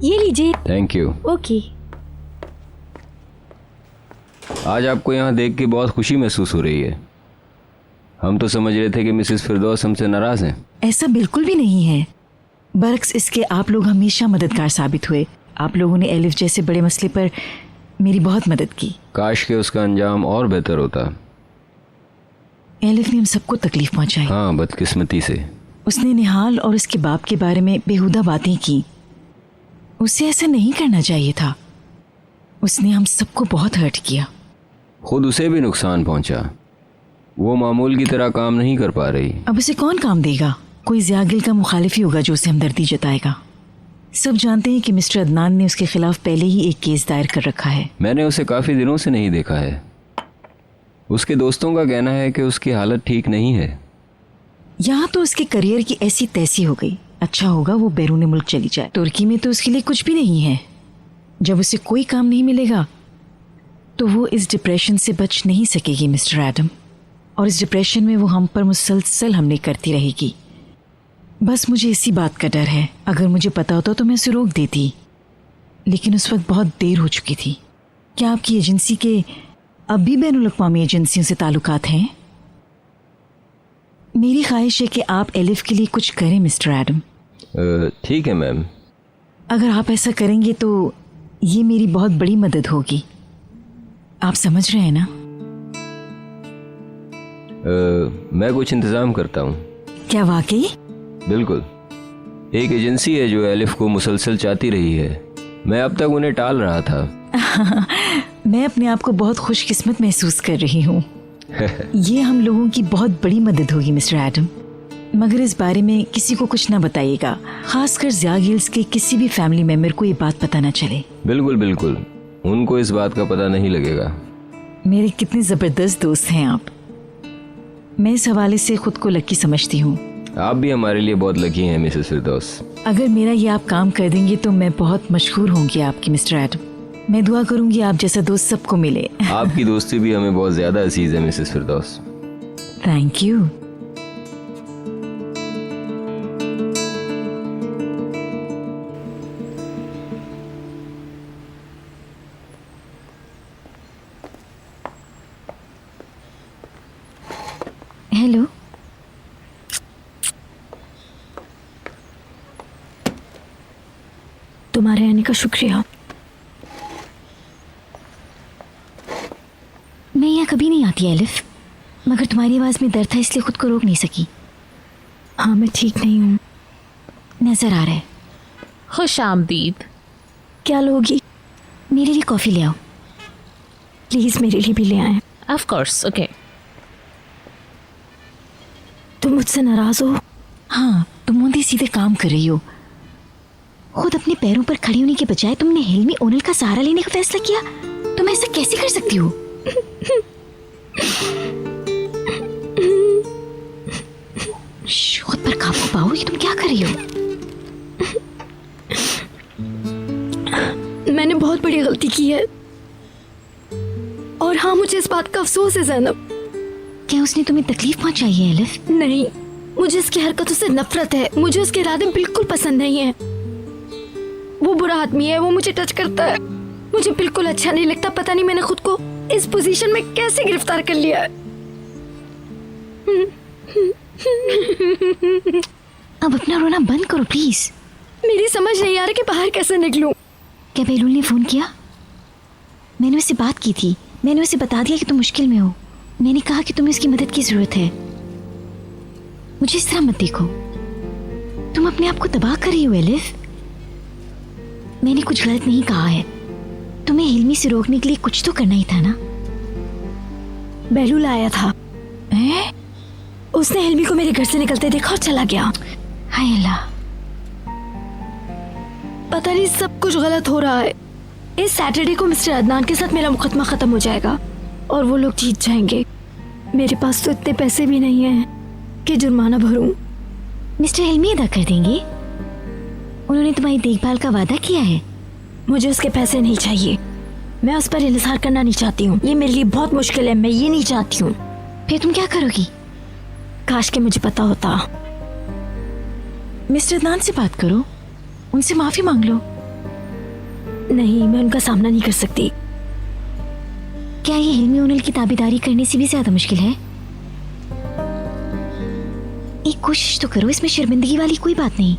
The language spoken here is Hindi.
ये लीजिए। Thank you. ओके। आज आपको यहाँ देख के बहुत खुशी महसूस हो रही है। हम तो समझ रहे थे कि मिसेस फिरदौस हमसे नाराज हैं। ऐसा बिल्कुल भी नहीं है। बरक्स इसके आप लोग हमेशा मददगार साबित हुए। आप लोगों ने एलिफ जैसे बड़े मसले पर मेरी बहुत मदद की। काश के उसका अंजाम और बेहतर होता। एलिफ ने हम सबको तकलीफ पहुंचाई। हाँ, बदकिस्मती से। उसने निहाल और उसके बाप के बारे में बेहुदा बातें की। उसे ऐसा नहीं करना चाहिए था। उसने हम सबको बहुत हर्ट किया। खुद उसे भी नुकसान पहुंचा। वो मामूल की तरह काम नहीं कर पा रही। अब उसे कौन काम देगा? कोई ज़ियागिल का मुखालिफ ही होगा जो उसे हमदर्दी जताएगा। सब जानते हैं कि मिस्टर अदनान ने उसके खिलाफ पहले ही एक केस दायर कर रखा है। मैंने उसे काफ़ी दिनों से नहीं देखा है। उसके दोस्तों का कहना है कि उसकी हालत ठीक नहीं है। यहाँ तो उसके करियर की ऐसी तैसी हो गई। अच्छा होगा वो बैरून मुल्क चली जाए। तुर्की में तो उसके लिए कुछ भी नहीं है। जब उसे कोई काम नहीं मिलेगा तो वो इस डिप्रेशन से बच नहीं सकेगी मिस्टर एडम। और इस डिप्रेशन में वो हम पर मुसलसल हमले करती रहेगी। बस मुझे इसी बात का डर है। अगर मुझे पता होता तो मैं उसे रोक देती, लेकिन उस वक्त बहुत देर हो चुकी थी। क्या आपकी एजेंसी के अब भी बैनुल अक़वामी एजेंसियों से ताल्लुकात हैं? मेरी ख्वाहिश है कि आप एलिफ के लिए कुछ करें मिस्टर एडम। ठीक है मैम। अगर आप ऐसा करेंगे तो ये मेरी बहुत बड़ी मदद होगी। आप समझ रहे हैं ना? मैं कुछ इंतज़ाम करता हूँ। क्या वाकई? बिल्कुल। एक एजेंसी है जो एलिफ को मुसलसल चाहती रही है। मैं अब तक उन्हें टाल रहा था। मैं अपने आप को बहुत खुशकिस्मत महसूस कर रही हूँ। ये हम लोगों की बहुत बड़ी मदद होगी मिस्टर एडम। मगर इस बारे में किसी को कुछ ना बताइएगा, खासकर ज़ियागिल्स के किसी भी फैमिली मेम्बर को ये बात पता ना चले। बिल्कुल बिल्कुल, उनको इस बात का पता नहीं लगेगा। मेरे कितने ज़बरदस्त दोस्त हैं आप। मैं इस हवाले से खुद को लकी समझती हूँ। आप भी हमारे लिए बहुत लकी हैं मिसेस फिरदौस। अगर मेरा ये आप काम कर देंगे तो मैं बहुत मशहूर होंगी आपकी मिस्टर एडम। मैं दुआ करूंगी आप जैसा दोस्त सबको मिले। आपकी दोस्ती भी हमें बहुत ज़्यादा अजीज है Mrs Firdaus. Thank you. Hello. तुम्हारे आने का शुक्रिया। मैं यहाँ कभी नहीं आती एलिफ, मगर तुम्हारी आवाज़ में दर्द था इसलिए खुद को रोक नहीं सकी। हाँ, मैं ठीक नहीं हूँ। नजर आ रहा है। खुश आमदीद। क्या लोगी? मेरे लिए कॉफ़ी ले आओ प्लीज़। मेरे लिए भी ले आए। Of course. ओके। तुम मुझसे नाराज़ हो? हाँ, तुम उन्हें सीधे काम कर रही हो। खुद अपने पैरों पर खड़ी होने के बजाय तुमने हिल्मी ओनल का सहारा लेने का फैसला किया। तुम ऐसा कैसे कर सकती हो? खुद पर काबू पाओ। ये तुम क्या कर रही हो? मैंने बहुत बड़ी गलती की है। और हाँ, मुझे इस बात का अफसोस है ज़ैनब। क्या उसने तुम्हें तकलीफ पहुंचाई है एलिफ? नहीं, मुझे इसकी हरकतों से नफरत है। मुझे उसके इरादे बिल्कुल पसंद नहीं है। वो बुरा आदमी है। वो मुझे टच करता है। मुझे बिल्कुल अच्छा नहीं लगता। पता नहीं मैंने खुद को इस पोजीशन में कैसे गिरफ्तार कर लिया है। अब अपना रोना बंद करो प्लीज। मेरी समझ नहीं आ रहा कि बाहर कैसे निकलूं। क्या बेलूल ने फोन किया? मैंने उससे बात की थी। मैंने उसे बता दिया कि तुम मुश्किल में हो। मैंने कहा कि तुम्हें उसकी मदद की जरूरत है। मुझे इस तरह मत देखो। तुम अपने आप को तबाह कर रही हो एलिफ। मैंने कुछ गलत नहीं कहा है। तुम्हें हिल्मी से रोकने के लिए कुछ तो करना ही था ना। बेलूल आया था। उसने हिल्मी को मेरे घर से निकलते देखा और चला गया। हाय अल्लाह। पता नहीं सब कुछ गलत हो रहा है। इस सैटरडे को मिस्टर अदनान के साथ मेरा मुकदमा खत्म हो जाएगा और वो लोग जीत जाएंगे। मेरे पास तो इतने पैसे भी नहीं हैं कि जुर्माना भरूं। मिस्टर हिल्मी अदा कर देंगे। उन्होंने तुम्हारी देखभाल का वादा किया है। मुझे उसके पैसे नहीं चाहिए। मैं उस पर इंतजार करना नहीं चाहती हूँ। ये मेरे लिए बहुत मुश्किल है। मैं ये नहीं चाहती हूँ। फिर तुम क्या करोगी? काश के मुझे पता होता। मिस्टर अदनान से बात करो, उनसे माफी मांग लो। नहीं, मैं उनका सामना नहीं कर सकती। क्या ये हिल्मी ओनल की ताबेदारी करने से भी ज्यादा मुश्किल है? एक कोशिश तो करो, इसमें शर्मिंदगी वाली कोई बात नहीं।